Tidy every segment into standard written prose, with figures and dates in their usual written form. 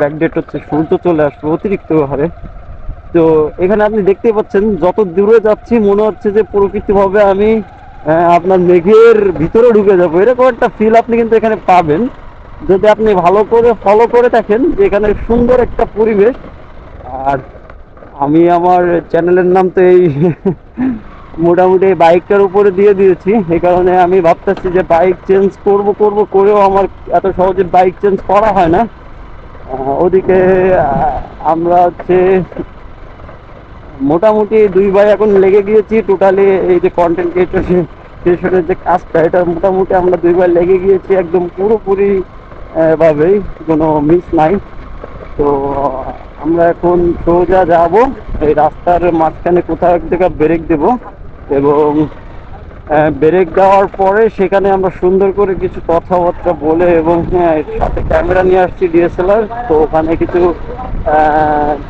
Backdate হচ্ছে, সূর্য চলে আসবে অতিরিক্ত হারে। তো এখানে আপনি দেখতে পাচ্ছেন যত দূরে যাচ্ছি মনে হচ্ছে যে প্রকৃতিভাবে আমি আপনার মেঘের ভিতরে ঢুকে যাবো, এরকম একটা ফিল আপনি কিন্তু এখানে পাবেন যদি আপনি ভালো করে ফলো করে দেখেন যে এখানে সুন্দর একটা পরিবেশ। আর আমি আমার চ্যানেলের নাম তো এই মোটামুটি এই বাইকটার উপরে দিয়ে দিয়েছি, এই কারণে আমি ভাবতেছি যে বাইক চেঞ্জ করব করব করেও আমার এত সহজে বাইক চেঞ্জ করা হয় না। ওদিকে আমরা হচ্ছে মোটামুটি দুই ভাই এখন লেগে গিয়েছি টোটালি এই যে কন্টেন্ট ক্রিয়েশনের যে কাজটা, এটা মোটামুটি আমরা দুই ভাই লেগে গিয়েছি একদম পুরোপুরি ভাবেই, কোনো মিস নাই। তো আমরা এখন সোজা যাব, এই রাস্তার মাঝখানে কোথাও এক জায়গায় ব্রেক দেব, এবং ব্রেক দেওয়ার পরে সেখানে আমরা সুন্দর করে কিছু কথাবার্তা বলে, এবং সাথে ক্যামেরা নিয়ে আসছি ডিএসএলআর, তো ওখানে কিছু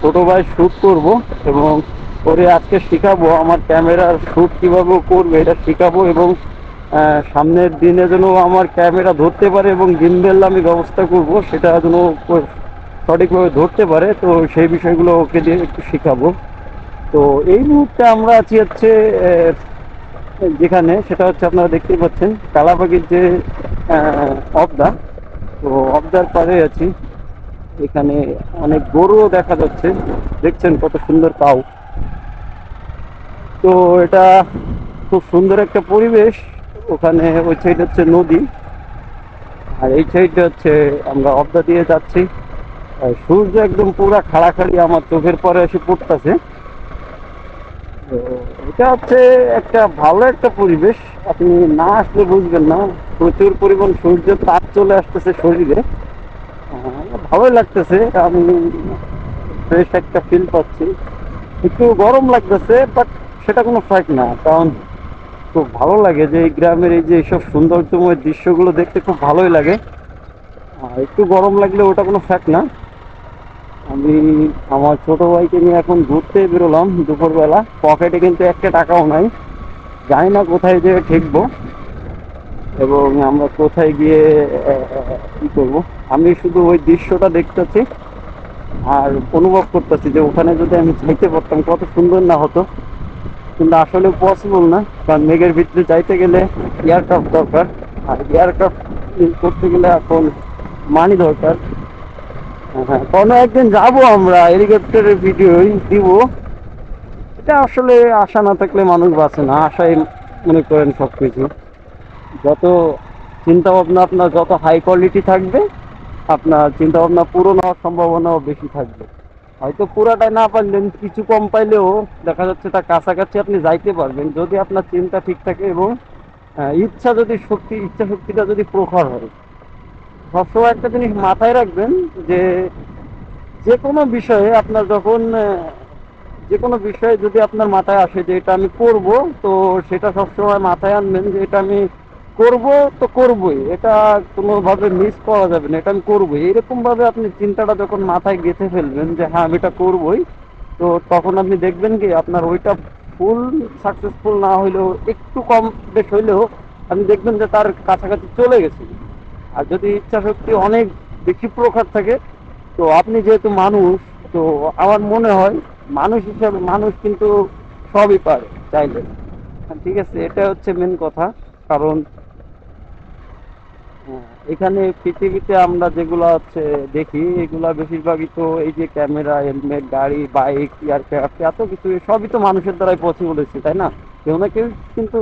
ছোট ভাই শ্যুট করব, এবং করে আজকে শেখাবো আমার ক্যামেরার শ্যুট কীভাবে করবে এটা শেখাবো, এবং সামনের দিনে যেন আমার ক্যামেরা ধরতে পারে এবং গিম্বেল আমি ব্যবস্থা করব সেটা যেন সঠিকভাবে ধরতে পারে, তো সেই বিষয়গুলো ওকে দিয়ে একটু শেখাবো। তো এই মুহূর্তে আমরা আছি হচ্ছে যেখানে, সেটা হচ্ছে আপনারা দেখতেই পাচ্ছেন কালাপাখির যে অবদা, তো অবদার পাড়ে আছি। এখানে অনেক গরুও দেখা যাচ্ছে, দেখছেন কত সুন্দর কাউ। তো এটা খুব সুন্দর একটা পরিবেশ। ওখানে ওই সাইড হচ্ছে নদী, আর এই সাইডে হচ্ছে আমরা অবদা দিয়ে যাচ্ছি। সূর্য একদম পুরা খাড়াখাড়ি আমার চোখের পরে এসে পড়তেছে। তো এটা হচ্ছে একটা ভালো একটা পরিবেশ, আপনি না আসলে বুঝবেন না। প্রচুর পরিমাণ সূর্যের তাপ চলে আসতেছে শরীরে, ভালোই লাগতেছে, আমি ফ্রেশ একটা ফিল পাচ্ছি। একটু গরম লাগতেছে বাট সেটা কোনো ফ্যাক্ট না, কারণ খুব ভালো লাগে যে এই গ্রামের এই যে এইসব সৌন্দর্যময় দৃশ্যগুলো দেখতে খুব ভালোই লাগে। একটু গরম লাগলে ওটা কোনো ফ্যাক্ট না। আমি আমার ছোট ভাইকে নিয়ে এখন ঘুরতে বেরোলাম দুপুরবেলা, পকেটে কিন্তু একটা টাকাও নাই, জানি না কোথায় যেয়ে ঠেকবো এবং আমরা কোথায় গিয়ে কি করব। আমি শুধু ওই দৃশ্যটা দেখতেছি আর অনুভব করতেছি যে ওখানে যদি আমি যাইতে পারতাম কত সুন্দর না হতো, কিন্তু আসলে পসিবল না, কারণ মেঘের ভিতরে যাইতে গেলে এয়ারক্রাফট দরকার, আর এয়ারক্রাফট করতে গেলে এখন মানি দরকার। হ্যাঁ, কোনো একদিন যাবো আমরা, হেলিকপ্টারের ভিডিওই দিব। এটা আসলে আশা না থাকলে মানুষ বাঁচে না, আশাই মনে করেন সব কিছু। যত চিন্তা ভাবনা আপনার যত হাই কোয়ালিটি থাকবে, আপনার চিন্তা ভাবনা পূরণ হওয়ার সম্ভাবনাও বেশি থাকবে। হয়তো পুরাটাই না পারলেন, কিছু কম পাইলেও দেখা যাচ্ছে তার কাছাকাছি আপনি যাইতে পারবেন যদি আপনার চিন্তা ঠিক থাকে, এবং ইচ্ছা যদি ইচ্ছা শক্তিটা যদি প্রখর হয়। সবসময় একটা জিনিস মাথায় রাখবেন যে যে কোনো বিষয়ে আপনার যখন যে কোনো বিষয়ে যদি আপনার মাথায় আসে যে এটা আমি করব, তো সেটা সবসময় মাথায় আনবেন যে এটা আমি করব, তো করবই, এটা কোনোভাবে মিস করা যাবে না, এটা আমি করবই। এরকম ভাবে আপনি চিন্তাটা যখন মাথায় গেঁথে ফেলবেন যে হ্যাঁ আমি এটা করবই, তো তখন আপনি দেখবেন কি আপনার ওইটা ফুল সাকসেসফুল না হইলেও একটু কম বেশ হইলেও আপনি দেখবেন যে তার কাছাকাছি চলে গেছে। আর যদি ইচ্ছা শক্তি অনেক বেশি প্রখর থাকে, তো আপনি যেহেতু মানুষ, তো আমার মনে হয় মানুষ হিসাবে মানুষ কিন্তু সবই পারে চাইলে। ঠিক আছে, এটা হচ্ছে মেন কথা। কারণ এখানে পৃথিবীতে আমরা যেগুলো হচ্ছে দেখি এগুলা বেশিরভাগই তো এই যে ক্যামেরা, হেলমেট, গাড়ি, বাইক, এয়ারক্রাফট, এত কিছু সবই তো মানুষের দ্বারাই পসিবল হয়েছে, তাই না? কেউ না কেউ কিন্তু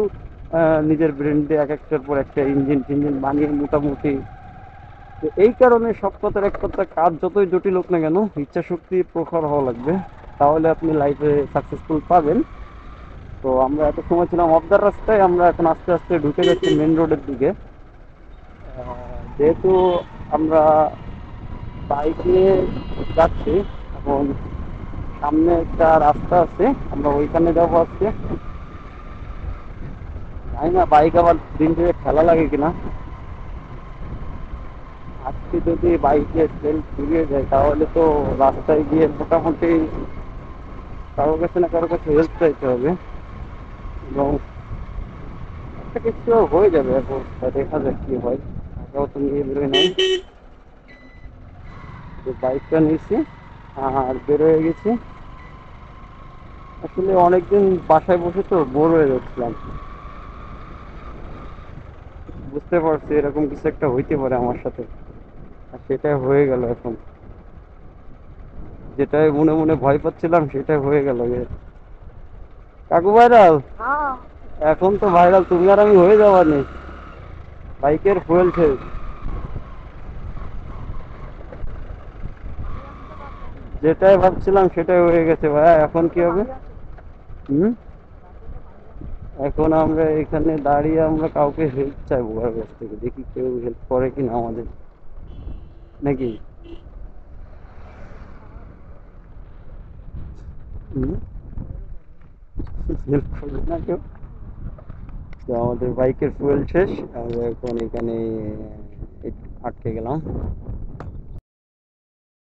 নিজের ব্রেন দিয়ে এক একটার পর একটা ইঞ্জিন টিঞ্জিন বানিয়ে মোটামুটি। তো এই কারণে সব কথার এক কথা, কাজ যতই জটিল হোক না কেন ইচ্ছা শক্তি প্রখর হওয়া লাগবে, তাহলে আপনি লাইফে সাকসেসফুল পাবেন। তো আমরা এত সময় ছিলাম অবদার রাস্তায়, আমরা এখন আস্তে আস্তে ঢুকে যাচ্ছি মেন রোডের দিকে। যেহেতু আমরা বাইক নিয়ে যাচ্ছি, এখন সামনে একটা রাস্তা আছে, আমরা ওইখানে যাবো আজকে। জানি না বাইক আবার দিন থেকে ঠেলা লাগে কিনা। আজকে যদি বাইকে তেল ফুরিয়ে যায় তাহলে তো রাস্তায় গিয়ে মোটামুটি কারোর কাছে না কারোর কাছে হেল্প চাইতে হবে, এবং একটা কিছু হয়ে যাবে। এখন দেখা যাক কি হয়, আগেও তো নিয়ে বেরোয় নাই। বাইকটা নিয়েছি আর বের হয়ে গেছি। আসলে অনেকদিন বাসায় বসে তো বোর হয়ে যাচ্ছিলাম, বুঝতে পারছি এরকম কিছু একটা হইতে পারে আমার সাথে, আর সেটাই হয়ে গেল এখন। যেটাই মনে মনে ভয় পাচ্ছিলাম সেটাই হয়ে গেল যে কাকু ভাইরাল। এখন তো ভাইরাল তুমি আর আমি হয়ে যাবানি, বাইকের ফুয়েল শেষ। যেটাই ভাবছিলাম সেটাই হয়ে গেছে ভাইয়া, এখন কি হবে? হুম। এখন আমরা এখানে দাঁড়িয়ে আমরা কাউকে হেল্প চাইবো কার কাছ থেকে, দেখি কেউ হেল্প করে কিনা আমাদের, নাকি? হুম। হেল্প করবে না কেউ? তো আমাদের বাইকের ফুয়েল শেষ, আমরা এখন এখানে আটকে গেলাম।